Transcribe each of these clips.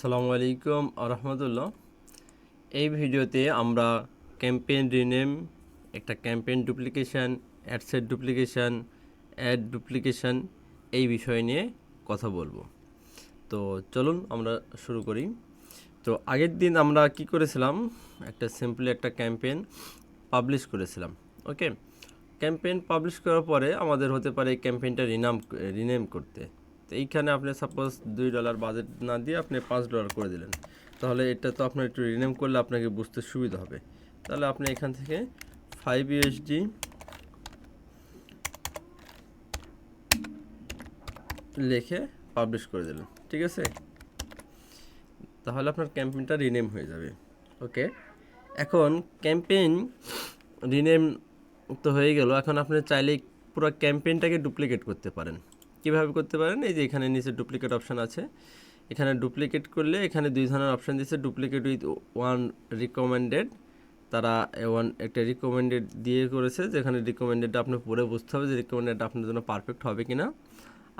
আসসালামু আলাইকুম আরহামতুল্লাহ। এই ভিডিওতে আমরা ক্যাম্পেইন রিনেম, একটা campaign duplication, ad set duplication, ad duplication এই বিষয় নিয়ে কথা বলবো। তো চলুন আমরা শুরু করি। তো আগের দিন আমরা কি করেছিলাম, একটা সিম্পলি একটা ক্যাম্পেইন পাবলিশ করেছিলাম। ওকে, ক্যাম্পেইন পাবলিশ করার পরে আমাদের হতে পারে এই ক্যাম্পেইনটা রিনেম করতে। তো এইখানে আপনি সাপোজ $2 বাজেট না দিয়ে আপনি $5 করে দিলেন, তাহলে এটা তো আপনার একটু রিনেম করলে আপনাকে বুঝতে সুবিধা হবে। তাহলে আপনি এখান থেকে $5 লিখে পাবলিশ করে দিলেন, ঠিক আছে? তাহলে আপনার ক্যাম্পেইনটা রিনেম হয়ে যাবে। ওকে, এখন ক্যাম্পেইন রিনেম তো হয়ে গেল। এখন আপনি চাইলেই পুরো ক্যাম্পেইনটাকে ডুপ্লিকেট করতে পারেন। কিভাবে করতে পারেন? এই যে এখানে নিচে ডুপ্লিকেট অপশান আছে, এখানে ডুপ্লিকেট করলে এখানে দুই ধরনের অপশান দিচ্ছে, ডুপ্লিকেট উইথ ওয়ান রিকমেন্ডেড। তারা একটা রিকমেন্ডেড দিয়ে করেছে, যেখানে রিকমেন্ডেডটা আপনি পড়ে বুঝতে হবে যে রিকমেন্ডেডটা আপনার জন্য পারফেক্ট হবে কিনা।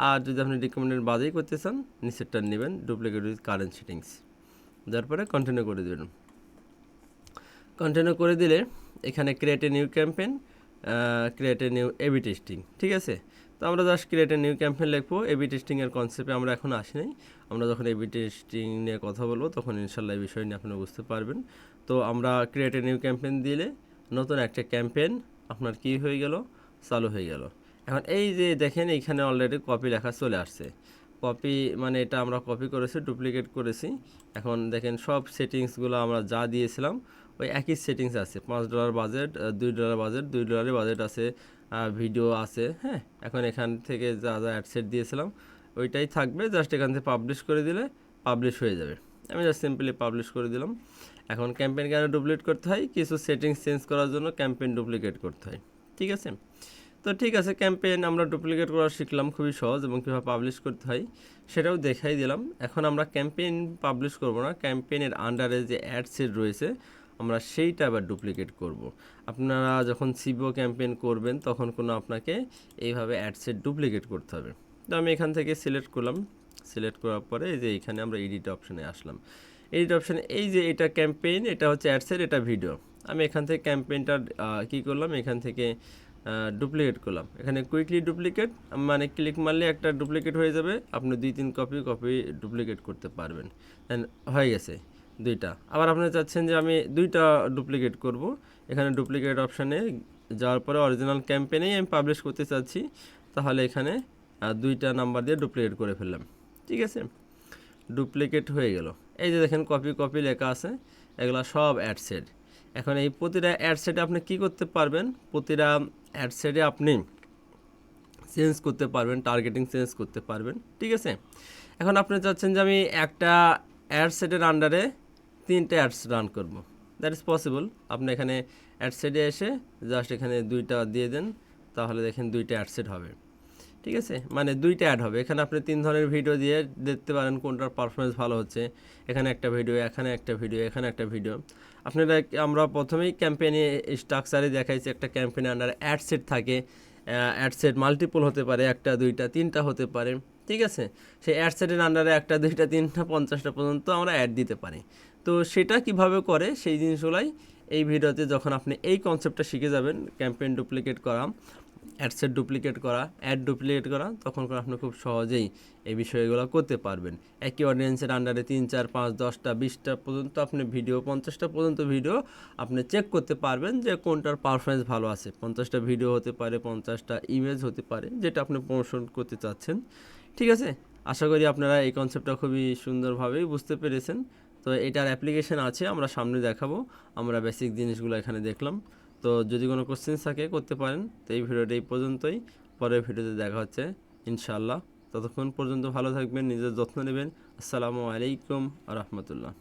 আর যদি আপনি রিকমেন্ডেড বাদেই করতে চান, নিচেরটা নেবেন ডুপ্লিকেট উইথ কারেন্ট সেটিংস, তারপরে কন্টিনিউ করে দেবেন। কন্টিনিউ করে দিলে এখানে create a new campaign, create a new AB testing, ঠিক আছে? তো আমরা just create a new campaign লিখবো। এবি টেস্টিংয়ের কনসেপ্টে আমরা এখন আসি নাই। আমরা যখন এবি টেস্টিং নিয়ে কথা বলবো তখন ইনশাল্লাহ এই বিষয় নিয়ে আপনারা বুঝতে পারবেন। তো আমরা ক্রিয়েট এ নিউ ক্যাম্পেইন দিলে নতুন একটা ক্যাম্পেইন আপনার কি হয়ে গেল, চালু হয়ে গেল। এখন এই যে দেখেন এইখানে অলরেডি কপি লেখা চলে আসছে। কপি মানে এটা আমরা কপি করেছি, ডুপ্লিকেট করেছি। এখন দেখেন সব সেটিংসগুলো আমরা যা দিয়েছিলাম ওই একই সেটিংস আছে। $5 বাজেট, $2 বাজেট, $2 বাজেট আছে, ভিডিও আছে। হ্যাঁ, এখন এখান থেকে যা যা অ্যাডসেট দিয়েছিলাম ওইটাই থাকবে। জাস্ট এখান থেকে পাবলিশ করে দিলে পাবলিশ হয়ে যাবে। আমি জাস্ট সিম্পলি পাবলিশ করে দিলাম। এখন ক্যাম্পেইন কেন ডুপ্লিকেট করতে হয়? কিছু সেটিংস চেঞ্জ করার জন্য ক্যাম্পেইন ডুপ্লিকেট করতে হয়, ঠিক আছে? তো ঠিক আছে, ক্যাম্পেইন আমরা ডুপ্লিকেট করা শিখলাম, খুবই সহজ, এবং কীভাবে পাবলিশ করতে হয় সেটাও দেখাই দিলাম। এখন আমরা ক্যাম্পেইন পাবলিশ করব না, ক্যাম্পেইনের আন্ডারে যে অ্যাডসেট রয়েছে আমরা সেইটা আবার ডুপ্লিকেট করব। আপনারা যখন সিবিও ক্যাম্পেইন করবেন তখন আপনাকে এইভাবে অ্যাডসেট ডুপ্লিকেট করতে হবে। তো আমি এখান থেকে সিলেক্ট করলাম। সিলেক্ট করার পরে এই যে এখানে আমরা এডিট অপশানে আসলাম। এডিট অপশানে এই যে এটা ক্যাম্পেইন, এটা হচ্ছে অ্যাডসেট, এটা ভিডিও। আমি এখান থেকে ক্যাম্পেইনটা কী করলাম, এখান থেকে ডুপ্লিকেট করলাম। এখানে কুইকলি ডুপ্লিকেট মানে ক্লিক মারলে একটা ডুপ্লিকেট হয়ে যাবে, আপনি 2-3 কপি ডুপ্লিকেট করতে পারবেন। হয়ে গেছে 2টা। আবার আপনি চাচ্ছেন যে আমি 2টা ডুপ্লিকেট করব, এখানে ডুপ্লিকেট অপশানে যাওয়ার পরে অরিজিনাল ক্যাম্পেইনেই আমি পাবলিশ করতে চাচ্ছি, তাহলে এখানে 2টা নাম্বার দিয়ে ডুপ্লিকেট করে ফেললাম, ঠিক আছে? ডুপ্লিকেট হয়ে গেল। এই যে দেখেন কপি লেখা আছে, এগুলো সব অ্যাডসেট। এখন এই প্রতিটা অ্যাডসেটে আপনি কি করতে পারবেন, প্রতিটা অ্যাডসেটে আপনি চেঞ্জ করতে পারবেন, টার্গেটিং চেঞ্জ করতে পারবেন, ঠিক আছে? এখন আপনি চাচ্ছেন যে আমি একটা অ্যাডসেটের আন্ডারে 3টে অ্যাডস রান করব, দ্যাট ইজ পসিবল। আপনি এখানে অ্যাডসেটে এসে জাস্ট এখানে 2টা দিয়ে দেন, তাহলে দেখেন 2টা অ্যাডসেট হবে, ঠিক আছে? মানে 2টা অ্যাড হবে। এখানে আপনি 3 ধরনের ভিডিও দিয়ে দেখতে পারেন কোনটার পারফরমেন্স ভালো হচ্ছে। এখানে একটা ভিডিও, এখানে একটা ভিডিও, এখানে একটা ভিডিও। আপনারা আমরা প্রথমেই ক্যাম্পেইনে স্ট্রাকচারে দেখাইছি একটা ক্যাম্পেইনের আন্ডারে অ্যাডসেট থাকে। অ্যাডসেট মাল্টিপল হতে পারে, 1টা 2টা 3টা হতে পারে, ঠিক আছে? সেই অ্যাডসেটের আন্ডারে 1টা 2টা 3টা 50টা পর্যন্ত আমরা অ্যাড দিতে পারি। তো সেটা কিভাবে করে সেই জিনিসগুলাই এই ভিডিওতে, যখন আপনি এই কনসেপ্টটা শিখে যাবেন, ক্যাম্পেইন ডুপ্লিকেট করা, অ্যাডসেট ডুপ্লিকেট করা, অ্যাড ডুপ্লিকেট করা, তখন আপনি খুব সহজেই এই বিষয়গুলো করতে পারবেন। একই অডিয়েন্সের আন্ডারে 3, 4, 5, 10টা 20টা পর্যন্ত আপনি ভিডিও, 50টা পর্যন্ত ভিডিও আপনি চেক করতে পারবেন যে কোনটার পারফরমেন্স ভালো আছে। 50টা ভিডিও হতে পারে, 50টা ইমেজ হতে পারে, যেটা আপনি প্রমোশন করতে চাচ্ছেন, ঠিক আছে? আশা করি আপনারা এই কনসেপ্টটা খুবই সুন্দরভাবেই বুঝতে পেরেছেন। তো এটার অ্যাপ্লিকেশন আছে, আমরা সামনে দেখাবো। আমরা বেসিক জিনিসগুলো এখানে দেখলাম। তো যদি কোনো কোশ্চেন থাকে করতে পারেন। তো এই ভিডিওটা এই পর্যন্তই, পরের ভিডিওতে দেখা হচ্ছে ইনশাআল্লাহ। ততক্ষণ পর্যন্ত ভালো থাকবেন, নিজের যত্ন নেবেন। আসসালামু আলাইকুম আ রহমতুল্লাহ।